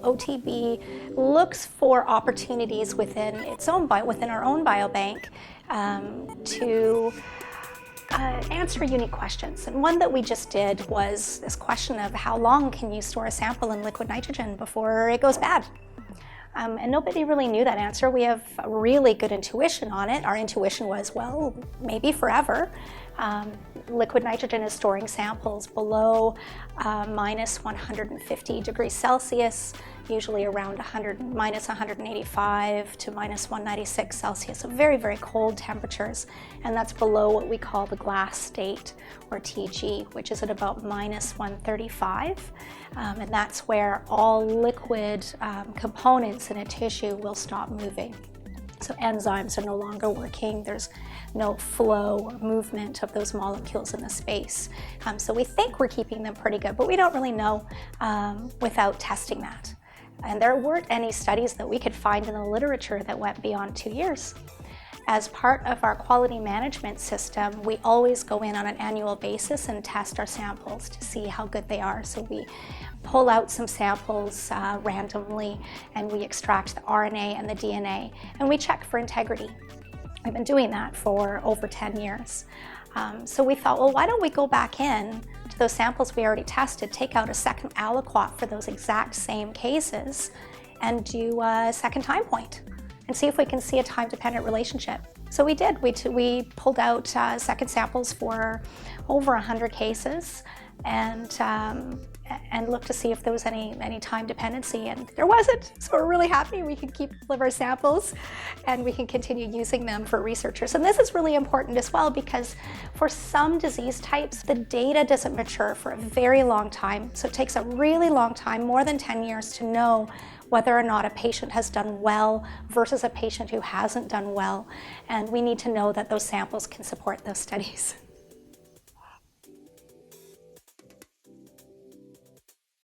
OTB looks for opportunities within our own biobank to answer unique questions. And one that we just did was this question of how long can you store a sample in liquid nitrogen before it goes bad? And nobody really knew that answer. We have a really good intuition on it. Our intuition was, well, maybe forever. Liquid nitrogen is storing samples below minus 150 degrees Celsius, usually around minus 185 to minus 196 Celsius, so very, very cold temperatures. And that's below what we call the glass state, or TG, which is at about minus 135. And that's where all liquid components in a tissue will stop moving. So enzymes are no longer working, there's no flow or movement of those molecules in the space. So we think we're keeping them pretty good, but we don't really know without testing that. And there weren't any studies that we could find in the literature that went beyond 2 years. As part of our quality management system, we always go in on an annual basis and test our samples to see how good they are. So we pull out some samples randomly, and we extract the RNA and the DNA, and we check for integrity. We've been doing that for over 10 years. So we thought, well, why don't we go back in to those samples we already tested, take out a second aliquot for those exact same cases, and do a second time point, and see if we can see a time-dependent relationship. So we did. We pulled out second samples for over 100 cases and looked to see if there was any time dependency, and there wasn't. So we're really happy we can keep liver samples and we can continue using them for researchers. And this is really important as well, because for some disease types, the data doesn't mature for a very long time. So it takes a really long time, more than 10 years, to know whether or not a patient has done well versus a patient who hasn't done well. And we need to know that those samples can support those studies.